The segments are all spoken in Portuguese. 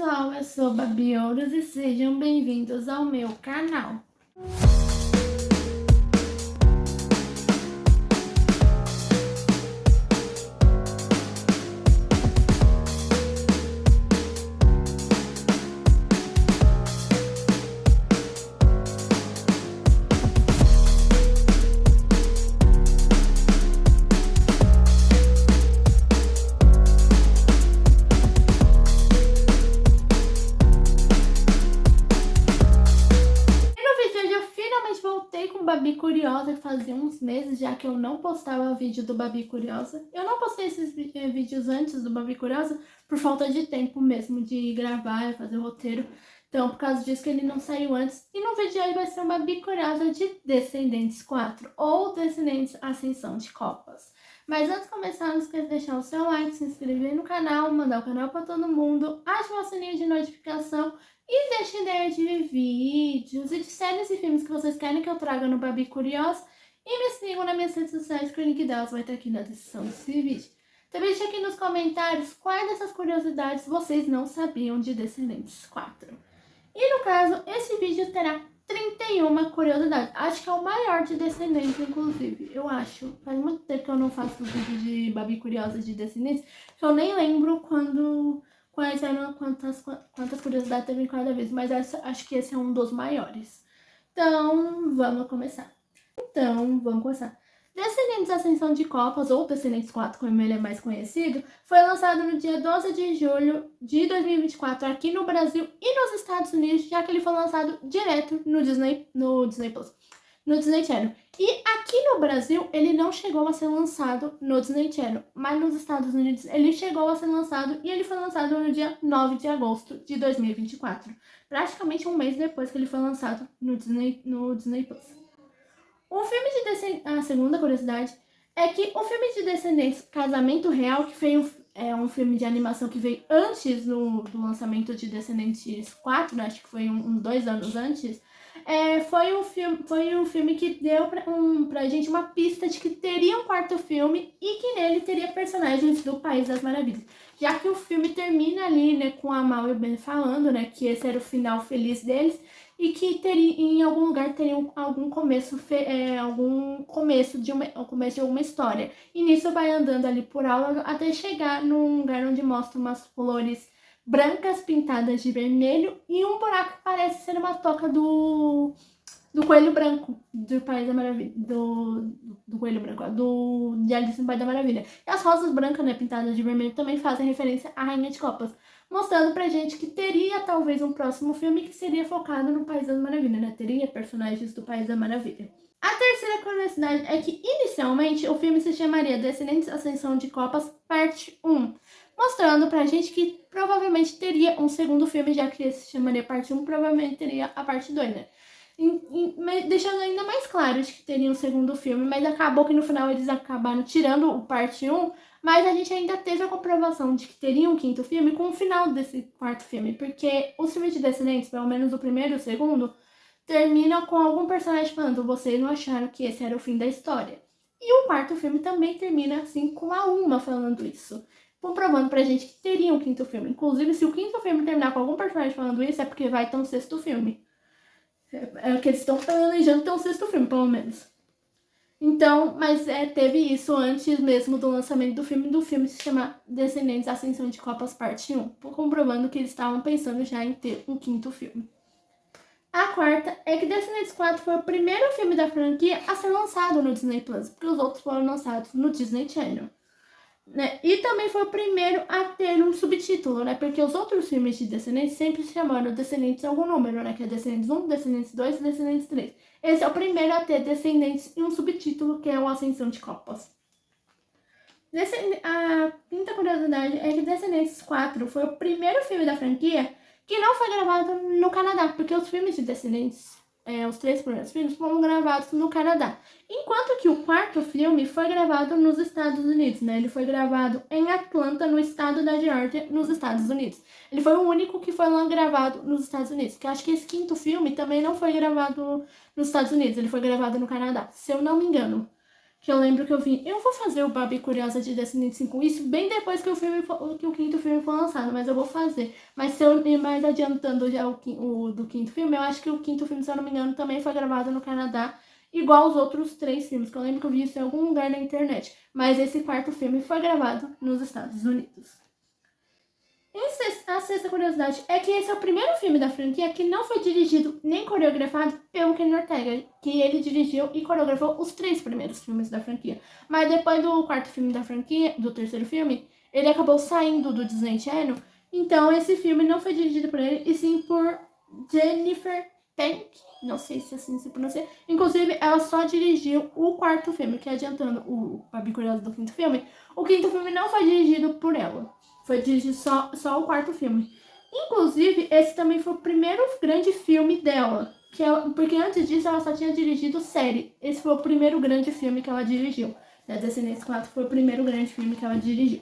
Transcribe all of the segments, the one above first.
pessoal, eu sou Babi Ouros e sejam bem-vindos ao meu canal. Voltei com Babi Curiosa, fazia uns meses já que eu não postava vídeo do Babi Curiosa. Eu não postei esses vídeos antes do Babi Curiosa por falta de tempo mesmo de gravar e fazer o roteiro. Então, por causa disso que ele não saiu antes. E no vídeo de hoje vai ser uma Babi Curiosa de Descendentes 4 ou Descendentes Ascensão de Copas. Mas antes de começar, não esqueça de deixar o seu like, se inscrever no canal, mandar o canal para todo mundo, ativar o sininho de notificação e deixe ideia de vídeos e de séries e filmes que vocês querem que eu traga no Babi Curiosa. E me sigam nas minhas redes sociais, que o link delas vai estar aqui na descrição desse vídeo. Também deixe aqui nos comentários quais dessas curiosidades vocês não sabiam de Descendentes 4. E no caso, esse vídeo terá 31 curiosidades. Acho que é o maior de Descendentes, inclusive. Eu acho. Faz muito tempo que eu não faço vídeo de Babi Curiosa de Descendentes, que eu nem lembro quantas curiosidades teve em cada vez, mas acho que esse é um dos maiores. Então, vamos começar. Descendentes Ascensão de Copas, ou Descendentes 4, como ele é mais conhecido, foi lançado no dia 12 de julho de 2024 aqui no Brasil e nos Estados Unidos, já que ele foi lançado direto no Disney Plus, no Disney Channel. E aqui no Brasil, ele não chegou a ser lançado no Disney Channel, mas nos Estados Unidos ele chegou a ser lançado e ele foi lançado no dia 9 de agosto de 2024, praticamente um mês depois que ele foi lançado no Disney Plus. A segunda curiosidade é que o filme de Descendentes Casamento Real, que foi um filme de animação que veio antes do lançamento de Descendentes 4, né? Acho que foi uns 2 anos antes, foi um filme que deu pra gente uma pista de que teria um quarto filme e que nele teria personagens do País das Maravilhas. Já que o filme termina ali, né, com a Mal e o Ben falando, né, que esse era o final feliz deles e que em algum lugar teria algum começo de alguma história. E nisso vai andando ali por aula até chegar num lugar onde mostra umas flores brancas pintadas de vermelho e um buraco que parece ser uma toca do Coelho Branco, do País da Maravilha, do Coelho Branco, de Alice no País da Maravilha. E as rosas brancas, né, pintadas de vermelho, também fazem referência à Rainha de Copas, mostrando pra gente que teria talvez um próximo filme que seria focado no País das Maravilhas, né, teria personagens do País da Maravilha. A terceira curiosidade é que, inicialmente, o filme se chamaria Descendentes Ascensão de Copas, parte 1, mostrando pra gente que provavelmente teria um segundo filme, já que esse se chamaria parte 1, provavelmente teria a parte 2, né? Deixando ainda mais claro de que teria um segundo filme, mas acabou que no final eles acabaram tirando o parte 1, mas a gente ainda teve a comprovação de que teria um quinto filme com o final desse quarto filme, porque os filmes de Descendentes, pelo menos o primeiro e o segundo, terminam com algum personagem falando: vocês não acharam que esse era o fim da história. E o quarto filme também termina assim com a Uma falando isso, comprovando pra gente que teria um quinto filme. Inclusive, se o quinto filme terminar com algum personagem falando isso, é porque vai ter um sexto filme. É que eles estão planejando ter um sexto filme, pelo menos. Então, mas teve isso antes mesmo do lançamento do filme se chamar Descendentes Ascensão de Copas Parte 1, comprovando que eles estavam pensando já em ter um quinto filme. A quarta é que Descendentes 4 foi o primeiro filme da franquia a ser lançado no Disney Plus, porque os outros foram lançados no Disney Channel. Né? E também foi o primeiro a ter um subtítulo, né? Porque os outros filmes de Descendentes sempre se chamaram Descendentes algum número, né? Que é Descendentes 1, Descendentes 2 e Descendentes 3. Esse é o primeiro a ter Descendentes e um subtítulo, que é o Ascensão de Copas. A quinta curiosidade é que Descendentes 4 foi o primeiro filme da franquia que não foi gravado no Canadá, porque os filmes de Descendentes, os 3 primeiros filmes, foram gravados no Canadá. Enquanto que o quarto filme foi gravado nos Estados Unidos, né? Ele foi gravado em Atlanta, no estado da Geórgia, nos Estados Unidos. Ele foi o único que foi lá gravado nos Estados Unidos. Que eu acho que esse quinto filme também não foi gravado nos Estados Unidos, ele foi gravado no Canadá, se eu não me engano. que eu lembro que eu vi. Eu vou fazer o Barbie Curiosa de Descendentes 5, isso bem depois que que o quinto filme for lançado, mas eu vou fazer. Mas se eu ir mais adiantando já o do quinto filme, eu acho que o quinto filme, se eu não me engano, também foi gravado no Canadá, igual os outros 3 filmes, que eu lembro que eu vi isso em algum lugar na internet. Mas esse quarto filme foi gravado nos Estados Unidos. A sexta curiosidade é que esse é o primeiro filme da franquia que não foi dirigido nem coreografado pelo Kenny Ortega, que ele dirigiu e coreografou os 3 primeiros filmes da franquia. Mas depois do quarto filme da franquia, do terceiro filme, ele acabou saindo do Disney Channel, então esse filme não foi dirigido por ele, e sim por Jennifer Pank, não sei se assim se pronuncia. Inclusive, ela só dirigiu o quarto filme, que adiantando o Barbie Curiosa do quinto filme, o quinto filme não foi dirigido por ela. Foi dirigido só o quarto filme. Inclusive, esse também foi o primeiro grande filme dela. Porque antes disso ela só tinha dirigido série. Esse foi o primeiro grande filme que ela dirigiu. Descendentes 4 foi o primeiro grande filme que ela dirigiu.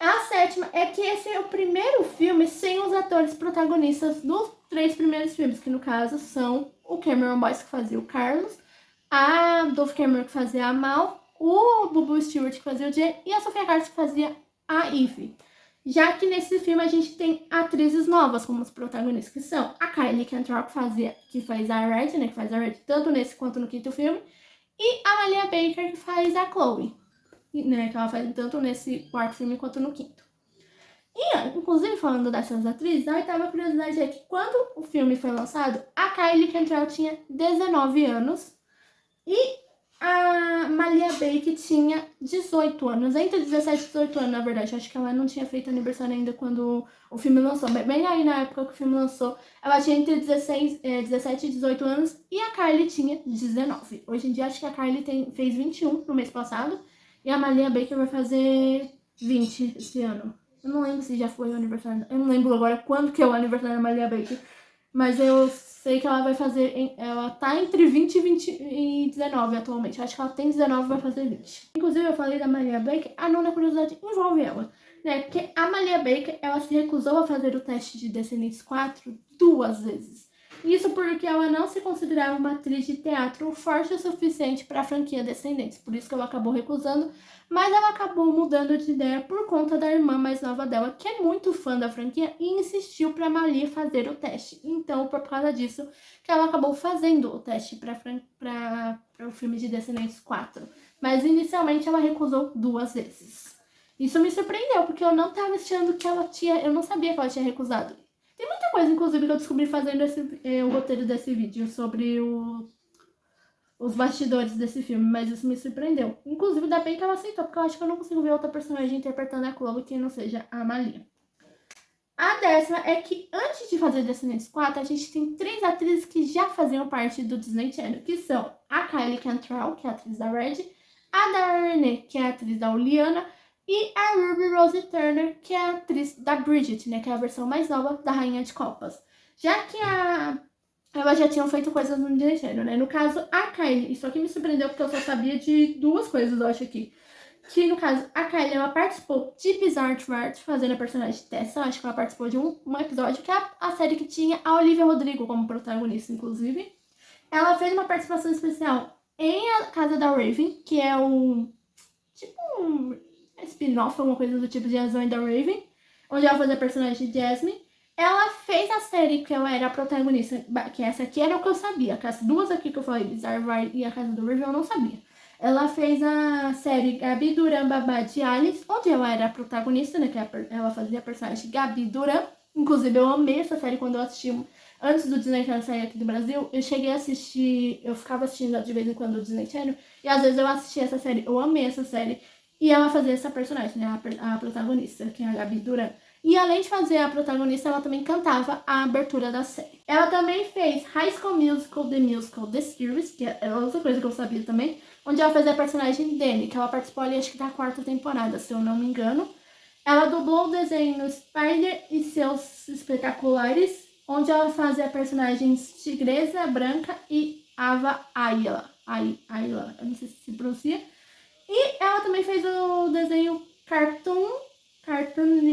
A sétima é que esse é o primeiro filme sem os atores protagonistas dos 3 primeiros filmes, que no caso são o Cameron Boyce, que fazia o Carlos, a Dove Cameron, que fazia a Mal, o Bubu Stewart, que fazia o Jay, e a Sofia Carson, que fazia a Eve. Já que nesse filme a gente tem atrizes novas como os protagonistas, que são a Kylie Cantrell, que faz a Red, né, que faz a Red tanto nesse quanto no quinto filme, e a Malia Baker, que faz a Chloe, né, que ela faz tanto nesse quarto filme quanto no quinto. E, inclusive, falando dessas atrizes, a oitava curiosidade é que quando o filme foi lançado, a Kylie Cantrell tinha 19 anos e a Malia Baker tinha 18 anos, entre 17 e 18 anos, na verdade. Acho que ela não tinha feito aniversário ainda quando o filme lançou. Bem aí na época que o filme lançou, ela tinha entre 17 e 18 anos e a Kylie tinha 19. Hoje em dia, acho que a Kylie fez 21 no mês passado e a Malia Baker vai fazer 20 esse ano. Eu não lembro se já foi o aniversário. Eu não lembro agora quando que é o aniversário da Malia Baker. Mas eu sei que ela vai fazer. Ela tá entre 20 e 19 atualmente. Acho que ela tem 19 e vai fazer 20. Inclusive, eu falei da Malia Baker. A nona curiosidade envolve ela. Né? Porque a Malia Baker, ela se recusou a fazer o teste de Descendentes 4 2 vezes. Isso porque ela não se considerava uma atriz de teatro forte o suficiente para a franquia Descendentes. Por isso que ela acabou recusando. Mas ela acabou mudando de ideia por conta da irmã mais nova dela, que é muito fã da franquia, e insistiu para Malia fazer o teste. Então, por causa disso, que ela acabou fazendo o teste para o filme de Descendentes 4. Mas inicialmente ela recusou 2 vezes. Isso me surpreendeu, porque eu não estava achando que ela tinha. Eu não sabia que ela tinha recusado. Tem muita coisa, inclusive, que eu descobri fazendo o roteiro desse vídeo sobre os bastidores desse filme, mas isso me surpreendeu. Inclusive, ainda bem que ela aceitou, porque eu acho que eu não consigo ver outra personagem interpretando a Chloe que não seja a Malia. A décima é que antes de fazer Descendentes 4, a gente tem 3 atrizes que já faziam parte do Disney Channel, que são a Kylie Cantrell, que é a atriz da Red, a Darnay, que é a atriz da Oliana, e a Ruby Rose Turner, que é a atriz da Bridget, né, que é a versão mais nova da Rainha de Copas. Já que elas já tinham feito coisas no Disney Channel, né? No caso, a Kylie, isso aqui me surpreendeu porque eu só sabia de 2 coisas, eu acho aqui. Que, no caso, a Kylie, ela participou de Bizarre Adventure, fazendo a personagem Tessa. Acho que ela participou de um episódio, que é a série que tinha a Olivia Rodrigo como protagonista, inclusive. Ela fez uma participação especial em A Casa da Raven, que é um spin-off, alguma coisa do tipo de A Zoe da Raven, onde ela fazia a personagem Jasmine. Ela fez a série que ela era a protagonista, que essa aqui era o que eu sabia, que as 2 aqui que eu falei, Bizarre Ride e A Casa do Raven, eu não sabia. Ela fez a série Gabi Duran Babá de Alice, onde ela era a protagonista, né, que ela fazia a personagem Gabi Duran. Inclusive, eu amei essa série quando eu assisti, antes do Disney Channel sair aqui do Brasil. Eu cheguei a assistir, eu ficava assistindo de vez em quando o Disney Channel, e às vezes eu assistia essa série, eu amei essa série. E ela fazia essa personagem, né, a protagonista, que é a Gabi Duran. E além de fazer a protagonista, ela também cantava a abertura da série. Ela também fez High School Musical, The Musical, The Series, que é outra coisa que eu sabia também, onde ela fazia a personagem Dani, que ela participou ali, acho que da 4ª temporada, se eu não me engano. Ela dublou o desenho Spider e seus espetaculares, onde ela fazia a personagem Tigresa Branca e Ava Ayla. Ayla, eu não sei se pronuncia. E ela também fez o desenho Cartoon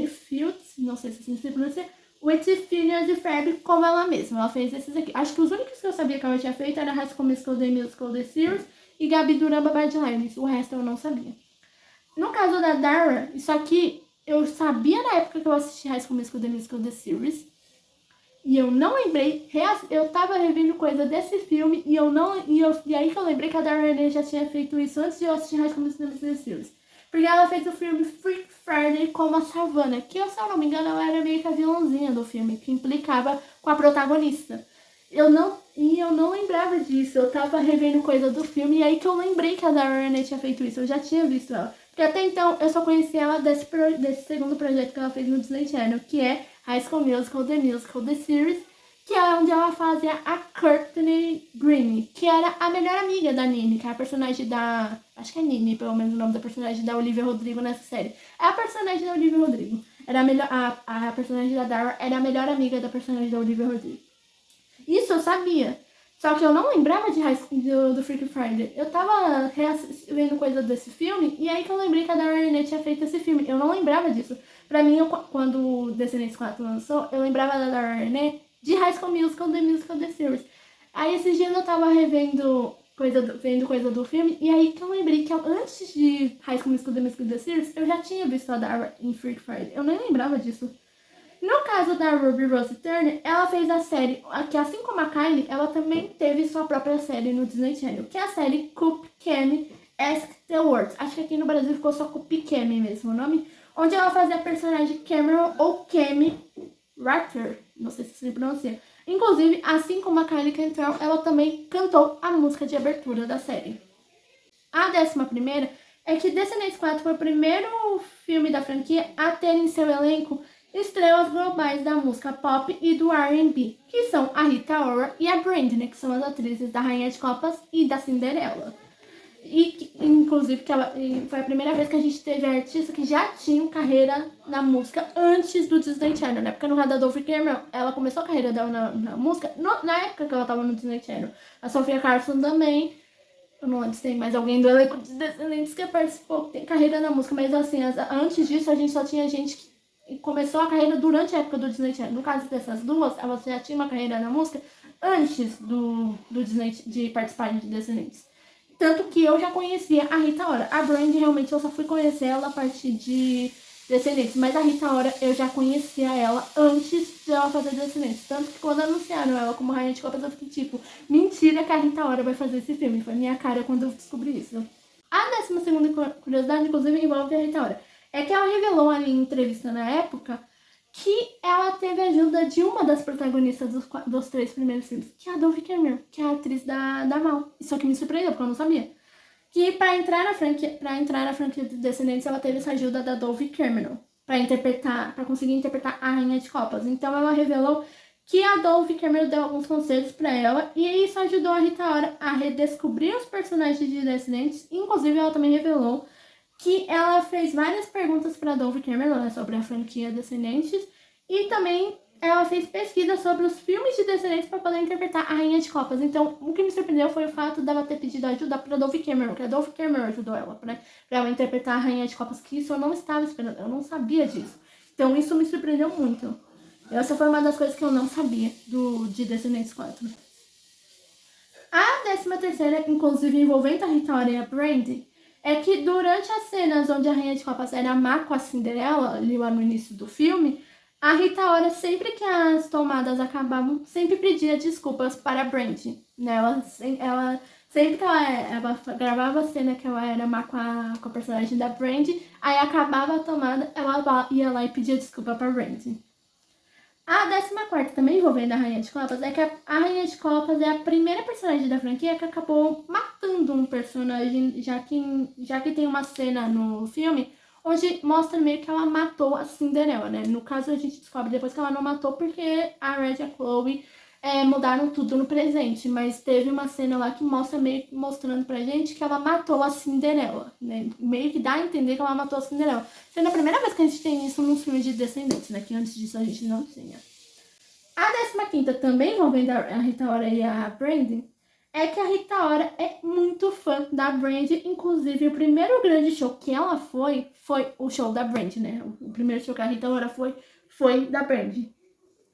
Fields, não sei se assim se pronuncia, with Phineas e Ferb, como ela mesma. Ela fez esses aqui. Acho que os únicos que eu sabia que ela tinha feito era High School Musical, The Musical, The Series e Gabi Duramba Badlines. O resto eu não sabia. No caso da Dara, isso aqui eu sabia na época que eu assisti High School Musical, The Musical, The Series. E eu não lembrei, eu tava revendo coisa desse filme e e aí que eu lembrei que a Darlene já tinha feito isso antes de eu assistir High School Musical, The Series. Porque ela fez o filme Freak Friday como a Savannah, que se eu não me engano ela era meio que a vilãzinha do filme, que implicava com a protagonista. Eu não lembrava disso, eu tava revendo coisa do filme e aí que eu lembrei que a Darlene tinha feito isso, eu já tinha visto ela. Porque até então eu só conhecia ela desse segundo projeto que ela fez no Disney Channel, que é High School Musical, The Musical, The Series, que é onde ela fazia a Courtney Green, que era a melhor amiga da Nini, que é a personagem da... Acho que é Nini, pelo menos o nome da personagem da Olivia Rodrigo nessa série. É a personagem da Olivia Rodrigo. Era a personagem da Dara era a melhor amiga da personagem da Olivia Rodrigo. Isso eu sabia. Só que eu não lembrava de do Freaky Friday. Eu tava vendo coisa desse filme e aí que eu lembrei que a Darlene tinha feito esse filme. Eu não lembrava disso. Pra mim, quando o Descendentes 4 lançou, eu lembrava da Darlene de High School Musical, The Musical, The Series. Aí esses dias eu tava vendo coisa do filme e aí que eu lembrei que antes de High School Musical, The Musical, The Series, eu já tinha visto a Dara em Freaky Friday. Eu nem lembrava disso. No caso da Ruby Rose Turner, ela fez a série, que assim como a Kylie, ela também teve sua própria série no Disney Channel, que é a série Coop Cami Ask the Words. Acho que aqui no Brasil ficou só Coop Cami mesmo o nome, onde ela fazia a personagem Cameron ou Cami Ratter, não sei se se pronuncia. Inclusive, assim como a Kylie Cantrell, ela também cantou a música de abertura da série. A 11ª é que Descendentes 4 foi o primeiro filme da franquia a ter em seu elenco estrelas globais da música pop e do R&B, que são a Rita Ora e a Brandy, que são as atrizes da Rainha de Copas e da Cinderela. E, inclusive, foi a primeira vez que a gente teve artista que já tinha carreira na música antes do Disney Channel, né? Porque no caso da Dolphy Cameron, ela começou a carreira dela na música na época que ela tava no Disney Channel. A Sofia Carson também. Eu não lembro se tem mais alguém do elenco de Descendentes que participou, que tem carreira na música, mas assim, antes disso a gente só tinha gente que começou a carreira durante a época do Disney Channel. No caso dessas duas, elas já tinham uma carreira na música antes do Disney de participarem de Descendentes. Tanto que eu já conhecia a Rita Ora. A Brandy, realmente, eu só fui conhecer ela a partir de Descendentes. Mas a Rita Ora, eu já conhecia ela antes de ela fazer Descendentes. Tanto que quando anunciaram ela como Rainha de Copas, eu fiquei tipo, mentira que a Rita Ora vai fazer esse filme. Foi minha cara quando eu descobri isso. A 12ª curiosidade, inclusive, envolve a Rita Ora. É que ela revelou ali em entrevista na época que ela teve a ajuda de uma das protagonistas dos 3 primeiros filmes, que é a Dolphy Cameron, que é a atriz da Mal. Isso aqui me surpreendeu, porque eu não sabia. Que para entrar na franquia de Descendentes, ela teve essa ajuda da Dolphy Cameron para conseguir interpretar a Rainha de Copas. Então ela revelou que a Dolphy Cameron deu alguns conselhos para ela e isso ajudou a Rita Ora a redescobrir os personagens de Descendentes. Inclusive, ela também revelou que ela fez várias perguntas para Dolphy Cameron, né, sobre a franquia Descendentes e também ela fez pesquisa sobre os filmes de Descendentes para poder interpretar a Rainha de Copas. Então, o que me surpreendeu foi o fato dela ter pedido ajuda para Dolphy Cameron, que a Dolphy Cameron ajudou ela, para ela interpretar a Rainha de Copas, que isso eu não estava esperando, eu não sabia disso. Então, isso me surpreendeu muito. Essa foi uma das coisas que eu não sabia de Descendentes 4. A 13ª, inclusive envolvendo a Rita Ora e a Brandy, é que durante as cenas onde a Rainha de Copas era má com a Cinderela, ali lá no início do filme, a Rita Ora, sempre que as tomadas acabavam, sempre pedia desculpas para a Brandy. Né? Ela sempre que ela gravava a cena que ela era má com a personagem da Brandy, aí acabava a tomada, ela ia lá e pedia desculpa para a Brandy. A 14ª, também envolvendo a Rainha de Copas, é que a Rainha de Copas é a primeira personagem da franquia que acabou matando um personagem, já que tem uma cena no filme onde mostra meio que ela matou a Cinderela, né? No caso, a gente descobre depois que ela não matou porque a Red e a Chloe mudaram tudo no presente, mas teve uma cena lá que mostra meio que mostrando pra gente que ela matou a Cinderela, né? Meio que dá a entender que ela matou a Cinderela. Sendo a primeira vez que a gente tem isso num filme de Descendentes, né? Que antes disso a gente não tinha. A 15ª, também envolvendo a Rita Ora e a Brandy, é que a Rita Ora é muito fã da Brandy. Inclusive, o primeiro grande show que ela foi o show da Brandy, né? O primeiro show que a Rita Ora foi da Brandy.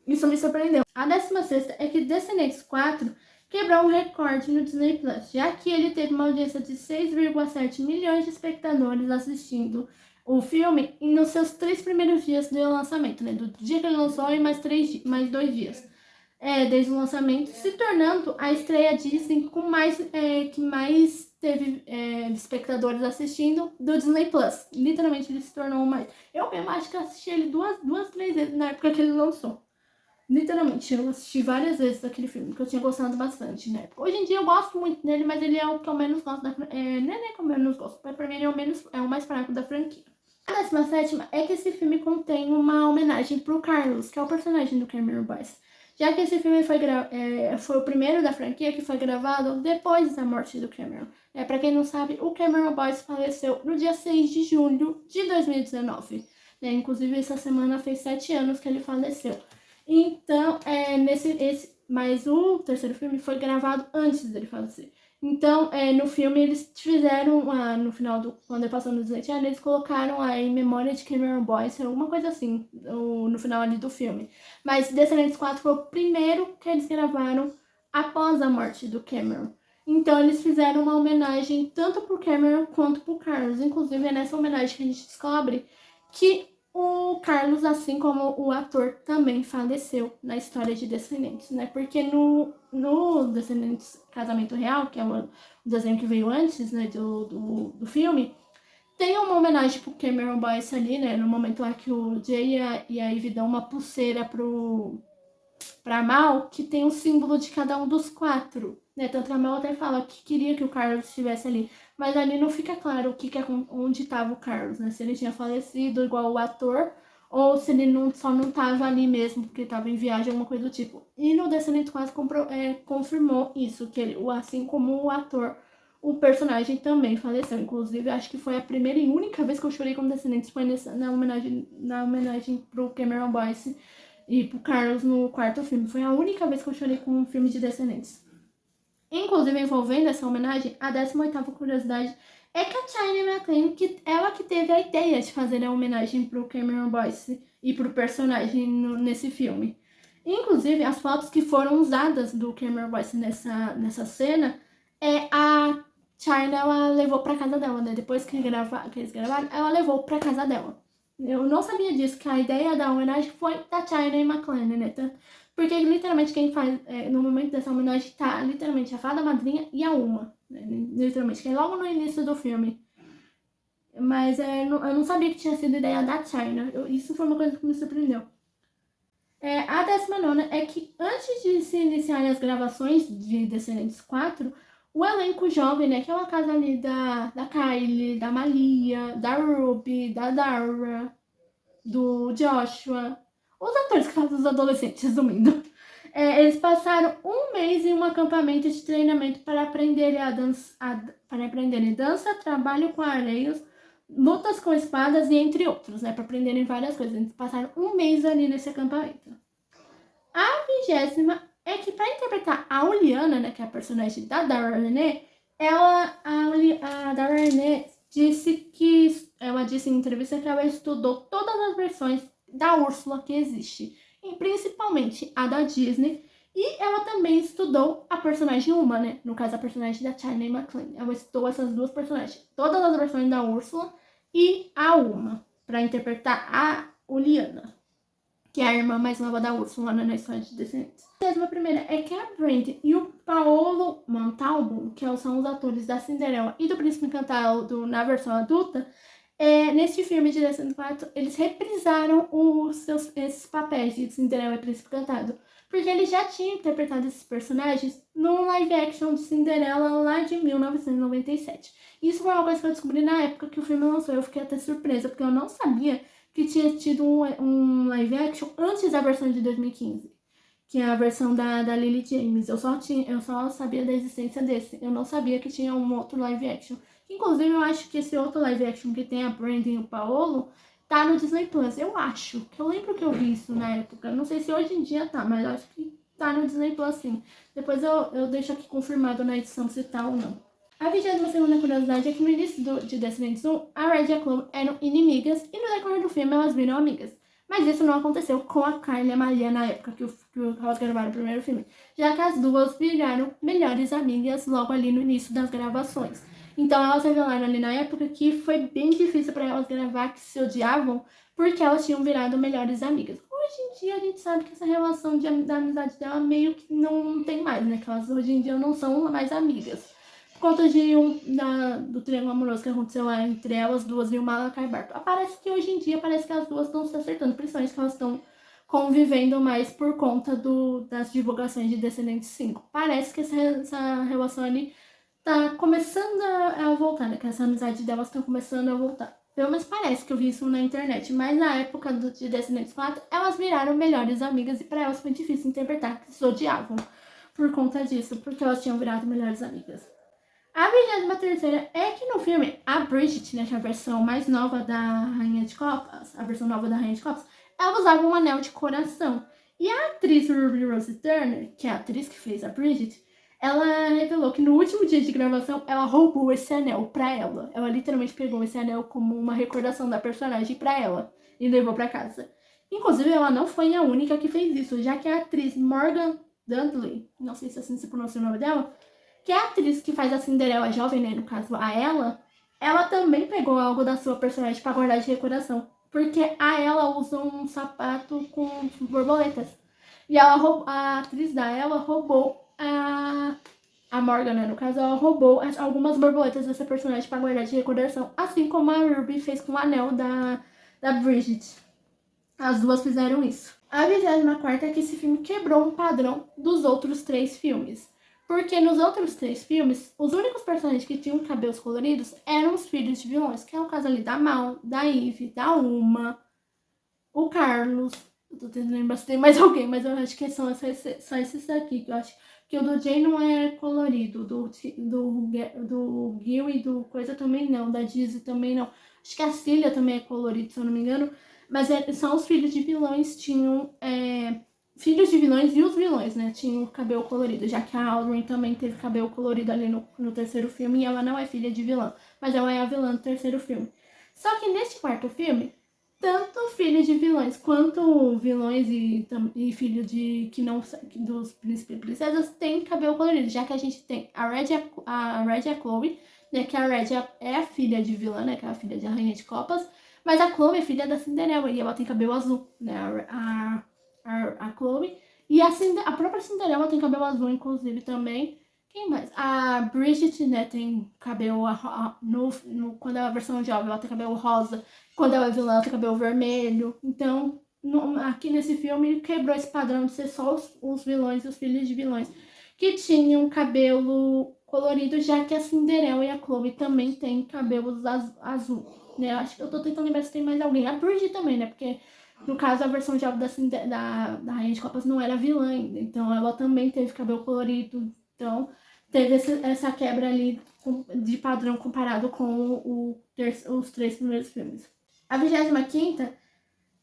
Isso me surpreendeu. A 16ª é que Descendentes 4 quebrou um recorde no Disney Plus, já que ele teve uma audiência de 6,7 milhões de espectadores assistindo o filme nos seus 3 primeiros dias de lançamento, né? Do dia que ele lançou e mais 2 dias desde o lançamento, se tornando a estreia Disney que mais teve espectadores assistindo do Disney Plus. Literalmente ele se tornou mais. Eu mesmo acho que eu assisti ele duas, 3 vezes na época que ele lançou. Literalmente, eu assisti várias vezes aquele filme, que eu tinha gostado bastante, né? Hoje em dia eu gosto muito dele, mas ele é o que eu menos gosto não é nem que eu menos gosto, mas pra mim ele é o mais fraco da franquia. A 17ª é que esse filme contém uma homenagem pro Carlos, que é o personagem do Cameron Boyce. Já que esse filme foi o primeiro da franquia que foi gravado depois da morte do Cameron. Pra quem não sabe, o Cameron Boyce faleceu no dia 6 de julho de 2019. Inclusive, essa semana fez 7 anos que ele faleceu. Então, mas o terceiro filme foi gravado antes dele falecer. Então, no filme eles fizeram, no final quando ele passou no Disney Channel, eles colocaram em memória de Cameron Boyce, alguma coisa assim, no final ali do filme. Mas Descendentes 4 foi o primeiro que eles gravaram após a morte do Cameron. Então, eles fizeram uma homenagem tanto pro Cameron quanto pro Carlos. Inclusive, é nessa homenagem que a gente descobre que o Carlos, assim como o ator, também faleceu na história de Descendentes, né? Porque no Descendentes Casamento Real, que é o desenho que veio antes, né, do filme, tem uma homenagem pro Cameron Boyce ali, né? No momento lá que o Jay e a Ivy dão uma pulseira pra Mal, que tem o símbolo de cada um dos 4, né? Tanto a Mal até fala que queria que o Carlos estivesse ali, mas ali não fica claro onde estava o Carlos, né? Se ele tinha falecido igual o ator, ou se ele só não estava ali mesmo, porque estava em viagem, alguma coisa do tipo. E no Descendente quase confirmou isso, que ele, assim como o ator, o personagem também faleceu. Inclusive, acho que foi a primeira e única vez que eu chorei com Descendentes, foi na homenagem pro Cameron Boyce e pro Carlos no quarto filme. Foi a única vez que eu chorei com um filme de Descendentes. Inclusive, envolvendo essa homenagem, a 18ª curiosidade é que a China McClain, ela que teve a ideia de fazer a homenagem pro Cameron Boyce e pro personagem nesse filme. Inclusive, as fotos que foram usadas do Cameron Boyce nessa cena, a China, ela levou pra casa dela, né? Depois que eles gravaram, ela levou pra casa dela. Eu não sabia disso, que a ideia da homenagem foi da China McClain, né? Porque literalmente quem faz, no momento dessa homenagem, tá literalmente a fada madrinha e a Uma. Né? Literalmente, que é logo no início do filme. Mas eu não sabia que tinha sido ideia da China. Isso foi uma coisa que me surpreendeu. A 19ª é que antes de se iniciarem as gravações de Descendentes 4, o elenco jovem, né, que é uma casa ali da Kylie, da Malia, da Ruby, da Dara, do Joshua, os atores que fazem os adolescentes, resumindo, eles passaram um mês em um acampamento de treinamento para aprenderem dança, trabalho com areios, lutas com espadas e entre outros, né, para aprenderem várias coisas. Eles passaram um mês ali nesse acampamento. A 20ª é que para interpretar a Uliana, né, que é a personagem da Dara Renée, a Dara Renée disse em entrevista que ela estudou todas as versões da Úrsula que existe, e principalmente a da Disney, e ela também estudou a personagem Uma, né? No caso, a personagem da China McClain. Ela estudou essas duas personagens, todas as versões da Úrsula e a Uma, para interpretar a Uliana, que é a irmã mais nova da Úrsula na história de Descendentes. A primeira é que a Brandy e o Paolo Montalban, que são os atores da Cinderela e do Príncipe Encantado na versão adulta, neste filme de Descendentes 4, eles reprisaram esses papéis de Cinderela e Príncipe Encantado, porque eles já tinham interpretado esses personagens no live action de Cinderela lá de 1997. Isso foi uma coisa que eu descobri na época que o filme lançou. Eu fiquei até surpresa, porque eu não sabia que tinha tido um live action antes da versão de 2015, que é a versão da Lily James. Eu só sabia da existência desse. Eu não sabia que tinha um outro live action. Inclusive, eu acho que esse outro live action que tem a Brandy e o Paolo tá no Disney Plus. Eu acho. Eu lembro que eu vi isso na época. Não sei se hoje em dia tá, mas eu acho que tá no Disney Plus, sim. Depois eu deixo aqui confirmado na edição se tá ou não. A 22ª curiosidade é que no início de Descendentes 1, a Red e a Chloe eram inimigas e no decorrer do filme elas viram amigas. Mas isso não aconteceu com a Carla e a Maria na época que elas gravaram o primeiro filme, já que as duas viraram melhores amigas logo ali no início das gravações. Então elas revelaram ali na época que foi bem difícil para elas gravar, que se odiavam, porque elas tinham virado melhores amigas. Hoje em dia a gente sabe que essa relação da amizade dela meio que não tem mais, né? Que elas hoje em dia não são mais amigas. Por conta do triângulo amoroso que aconteceu lá entre elas duas e o Malakai Barto. Parece que hoje em dia parece que as duas estão se acertando, principalmente que elas estão convivendo mais por conta das divulgações de Descendentes 5. Parece que essa relação ali tá começando a voltar, né? Que essa amizade delas tá começando a voltar. Pelo menos parece que eu vi isso na internet. Mas na época de Descendentes 4, elas viraram melhores amigas e pra elas foi difícil interpretar que se odiavam por conta disso, porque elas tinham virado melhores amigas. A 23ª é que no filme, a Bridget, né, que é a versão mais nova da Rainha de Copas, a versão nova da Rainha de Copas, ela usava um anel de coração. E a atriz Ruby Rose Turner, que é a atriz que fez a Bridget, ela revelou que no último dia de gravação, ela roubou esse anel pra ela. Ela literalmente pegou esse anel como uma recordação da personagem pra ela e levou pra casa. Inclusive, ela não foi a única que fez isso, já que a atriz Morgan Dudley, não sei se assim se pronuncia o nome dela, que é a atriz que faz a Cinderela jovem, né, no caso a ela também pegou algo da sua personagem pra guardar de recordação. Porque a ela usa um sapato com borboletas. E a atriz da ela roubou a Morgan, né, no caso, ela roubou algumas borboletas dessa personagem pra guardar de recordação. Assim como a Ruby fez com o anel da Bridget. As duas fizeram isso. A 24ª é que esse filme quebrou um padrão dos outros 3 filmes. Porque nos outros 3 filmes, os únicos personagens que tinham cabelos coloridos eram os filhos de vilões, que é o caso ali da Mal, da Eve, da Uma, o Carlos. Eu tô tentando lembrar se tem mais alguém, mas eu acho que só esses daqui, que eu acho que o do Jay não é colorido, do Gil e do Coisa também não, da Dizzy também não. Acho que a Cília também é colorido, se eu não me engano. Mas são os filhos de vilões, tinham... filhos de vilões e os vilões, né? Tinham cabelo colorido, já que a Aldrin também teve cabelo colorido ali no terceiro filme e ela não é filha de vilã, mas ela é a vilã do terceiro filme. Só que neste quarto filme, tanto filhos de vilões quanto vilões e filhos dos príncipes e princesas têm cabelo colorido, já que a gente tem a Red e a Chloe, né? Que a Red é a filha de vilã, né? Que é a filha da Rainha de Copas, mas a Chloe é filha da Cinderela e ela tem cabelo azul, né? A Chloe. E a própria Cinderela tem cabelo azul, inclusive, também. Quem mais? A Bridget, né, tem cabelo... quando ela é a versão jovem, ela tem cabelo rosa. Quando ela é vilã, ela tem cabelo vermelho. Então, aqui nesse filme, quebrou esse padrão de ser só os vilões e os filhos de vilões que tinham cabelo colorido, já que a Cinderela e a Chloe também têm cabelos azul, né? Acho que eu tô tentando lembrar se tem mais alguém. A Bridget também, né? Porque... no caso, a versão jovem da Rainha de Copas não era vilã ainda. Então, ela também teve cabelo colorido. Então, teve essa quebra ali de padrão comparado com os 3 primeiros filmes. A 25ª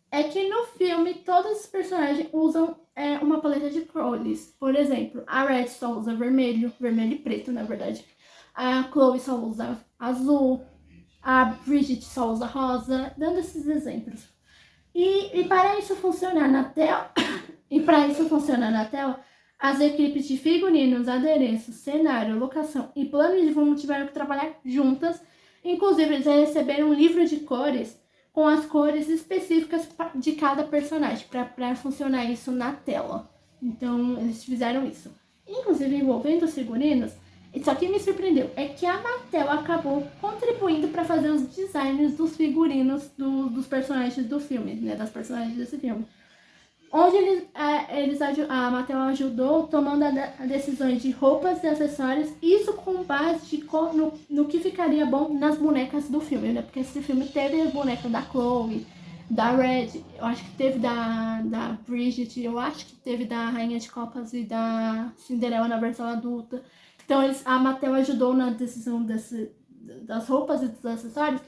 é que no filme todos os personagens usam uma paleta de cores. Por exemplo, a Red só usa vermelho e preto, na verdade. A Chloe só usa azul. A Bridget só usa rosa. Dando esses exemplos. E para isso funcionar na tela, as equipes de figurinos, adereços, cenário, locação e plano de fundo tiveram que trabalhar juntas. Inclusive, eles receberam um livro de cores com as cores específicas de cada personagem para funcionar isso na tela. Então, eles fizeram isso. Inclusive, envolvendo os figurinos, isso aqui me surpreendeu, é que a Mattel acabou contribuindo para fazer os designs dos figurinos dos personagens do filme, né, das personagens desse filme. Onde a Mattel ajudou tomando as decisões de roupas e acessórios, isso com base no que ficaria bom nas bonecas do filme, né? Porque esse filme teve as bonecas da Chloe, da Red, eu acho que teve da Bridget, eu acho que teve da Rainha de Copas e da Cinderela na versão adulta. Então a Mattel ajudou na decisão das roupas e dos acessórios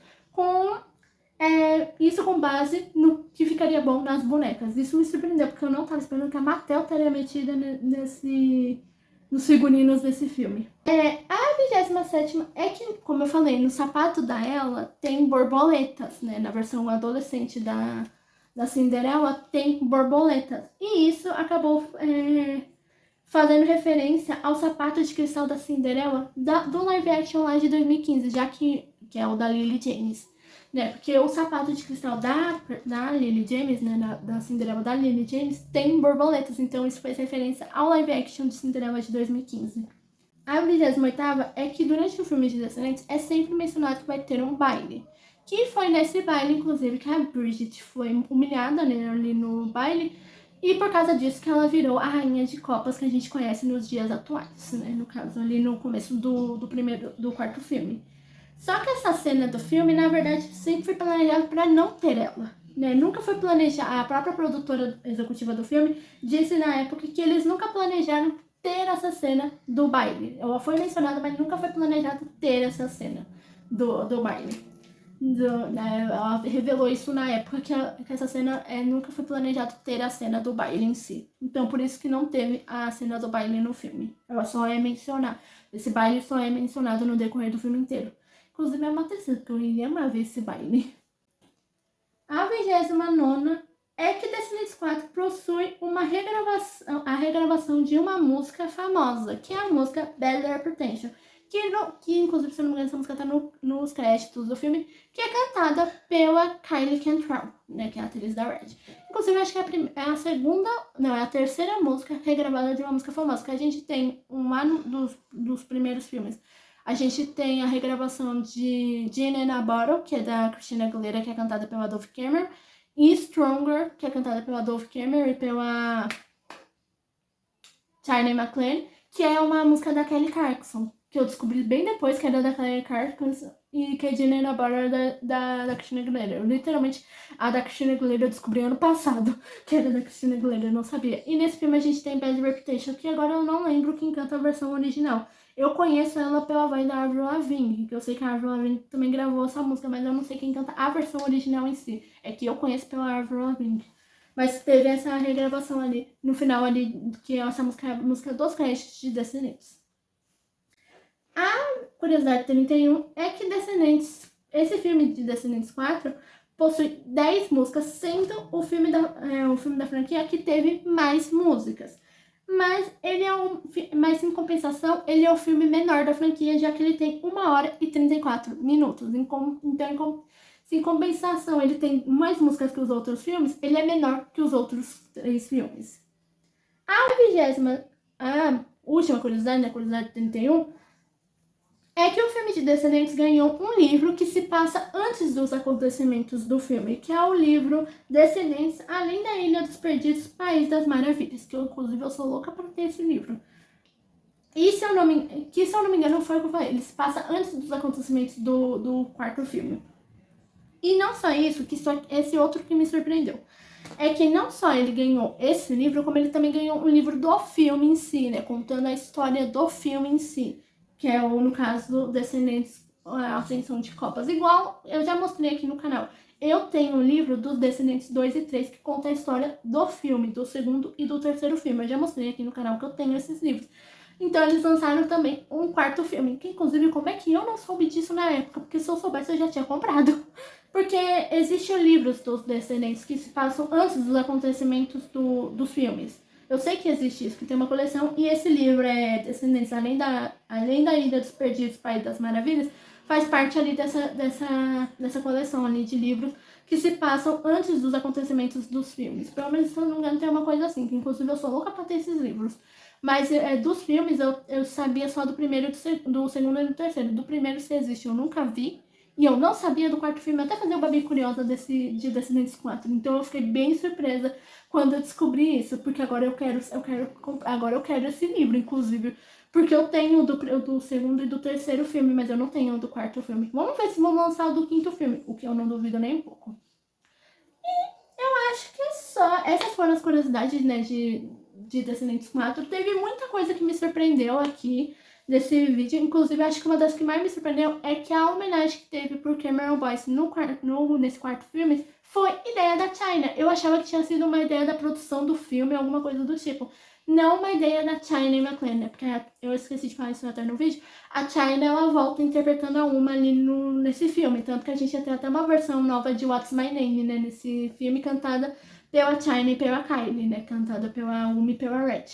isso com base no que ficaria bom nas bonecas. Isso me surpreendeu, porque eu não estava esperando que a Mattel estaria metida nos figurinos desse filme. A 27ª é que, como eu falei, no sapato da Ella tem borboletas, né? Na versão adolescente da da Cinderela tem borboletas. E isso acabou fazendo referência ao sapato de cristal da Cinderela do live action lá de 2015, já que é o da Lily James. Né? Porque o sapato de cristal da Lily James, né? Da Cinderela da Lily James, tem borboletas. Então isso faz referência ao live action de Cinderela de 2015. A 28ª é que durante o filme de Descendentes é sempre mencionado que vai ter um baile. Que foi nesse baile, inclusive, que a Bridget foi humilhada, né, ali no baile. E por causa disso que ela virou a rainha de copas que a gente conhece nos dias atuais, né? No caso, ali no começo do quarto filme. Só que essa cena do filme, na verdade, sempre foi planejada para não ter ela. Né? Nunca foi planejada. A própria produtora executiva do filme disse na época que eles nunca planejaram ter essa cena do baile. Ela foi mencionada, mas nunca foi planejado ter essa cena do baile. Ela revelou isso na época que essa cena nunca foi planejado ter a cena do baile em si. Então, por isso que não teve a cena do baile no filme. Ela só é mencionada. Esse baile só é mencionado no decorrer do filme inteiro. Inclusive, é uma tristeza, que eu iria amar ver esse baile. A 29ª é que Descendentes 4 possui a regravação de uma música famosa, que é a música Bad Reputation, que inclusive, se não me engano, essa música tá nos créditos do filme, que é cantada pela Kylie Cantrell, né, que é a atriz da Red. Inclusive, acho que é a terceira música regravada de uma música famosa, que a gente tem lá dos primeiros filmes. A gente tem a regravação de Gin in a Bottle, que é da Christina Aguilera, que é cantada pela Dove Cameron, e Stronger, que é cantada pela Dove Cameron e pela Shirley MacLaine, que é uma música da Kelly Clarkson, que eu descobri bem depois que era da Kelly Clarkson e que a Gin in a Bottle era da Christina Aguilera. Eu, literalmente, a da Christina Aguilera eu descobri ano passado, que era da Christina Aguilera, eu não sabia. E nesse filme a gente tem Bad Reputation, que agora eu não lembro quem canta a versão original. Eu conheço ela pela voz da Avril Lavigne, que eu sei que a Avril Lavigne também gravou essa música, mas eu não sei quem canta a versão original em si. É que eu conheço pela Avril Lavigne. Mas teve essa regravação ali, no final ali, que essa música é a música dos créditos de Descendentes. A curiosidade 31 é que esse filme de Descendentes 4 possui 10 músicas, sendo o filme da franquia que teve mais músicas. Mas mas em compensação, ele é o filme menor da franquia, já que ele tem 1h e 34 minutos. Então, em compensação, ele tem mais músicas que os outros filmes, ele é menor que os outros 3 filmes. A última curiosidade, né, curiosidade 31, é que o filme de Descendentes ganhou um livro que se passa antes dos acontecimentos do filme, que é o livro Descendentes, Além da Ilha dos Perdidos, País das Maravilhas, que inclusive eu sou louca para ter esse livro. E se eu não me engano foi o que eu falei, ele se passa antes dos acontecimentos do quarto filme. E não só isso, esse outro que me surpreendeu. É que não só ele ganhou esse livro, como ele também ganhou um livro do filme em si, né? Contando a história do filme em si. Que é, no caso, do Descendentes, a Ascensão de Copas. Igual eu já mostrei aqui no canal. Eu tenho um livro dos Descendentes 2 e 3 que conta a história do filme, do segundo e do terceiro filme. Eu já mostrei aqui no canal que eu tenho esses livros. Então eles lançaram também um quarto filme. Que inclusive, como é que eu não soube disso na época? Porque se eu soubesse, eu já tinha comprado. Porque existem livros dos Descendentes que se passam antes dos acontecimentos dos filmes. Eu sei que existe isso, que tem uma coleção, e esse livro é Descendentes, Além da Ilha dos Perdidos, País das Maravilhas, faz parte ali dessa coleção ali de livros que se passam antes dos acontecimentos dos filmes. Pelo menos, se eu não me engano, tem uma coisa assim, que inclusive eu sou louca pra ter esses livros. Mas dos filmes, eu sabia só do primeiro, do segundo e do terceiro. Do primeiro, se existe, eu nunca vi. E eu não sabia do quarto filme, até fazer o Babi Curiosa de Descendentes 4. Então eu fiquei bem surpresa quando eu descobri isso, porque agora eu quero esse livro, inclusive. Porque eu tenho do segundo e do terceiro filme, mas eu não tenho do quarto filme. Vamos ver se vão lançar o do quinto filme, o que eu não duvido nem um pouco. E eu acho que só. Essas foram as curiosidades, né, de Descendentes 4. Teve muita coisa que me surpreendeu aqui desse vídeo. Inclusive, acho que uma das que mais me surpreendeu é que a homenagem que teve por Cameron Boyce nesse quarto filme foi ideia da China. Eu achava que tinha sido uma ideia da produção do filme, alguma coisa do tipo. Não uma ideia da China e McClane, né? Porque eu esqueci de falar isso até no vídeo. A China, ela volta interpretando a Uma ali nesse filme. Tanto que a gente tem até uma versão nova de What's My Name, né? Nesse filme, cantada pela China e pela Kylie, né? Cantada pela Uma e pela Red.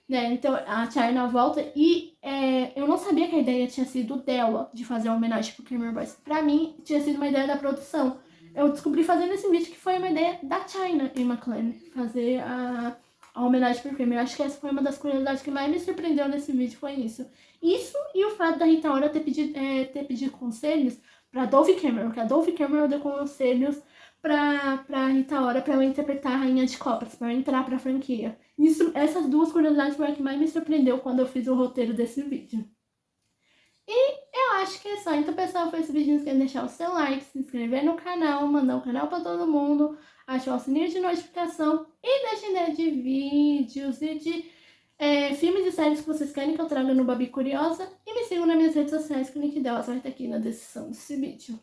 Né? Então a China volta e eu não sabia que a ideia tinha sido dela, de fazer uma homenagem pro Cameron Boyce. Pra mim, tinha sido uma ideia da produção. Eu descobri fazendo esse vídeo que foi uma ideia da China e McClane fazer a homenagem pro filme. Eu acho que essa foi uma das curiosidades que mais me surpreendeu nesse vídeo, foi isso. Isso e o fato da Rita Ora ter pedido conselhos pra Dove Cameron, que a Dove Cameron deu conselhos pra Rita Ora pra ela interpretar a Rainha de Copas, pra ela entrar pra franquia. Essas duas curiosidades foram a que mais me surpreendeu quando eu fiz o roteiro desse vídeo. E eu acho que é só. Então, pessoal, foi esse vídeo. Não esqueça de deixar o seu like, se inscrever no canal, mandar o canal pra todo mundo, ativar o sininho de notificação e deixar ideia de vídeos e de filmes e séries que vocês querem que eu traga no Babi Curiosa. E me sigam nas minhas redes sociais, que o link delas vai estar aqui na descrição desse vídeo.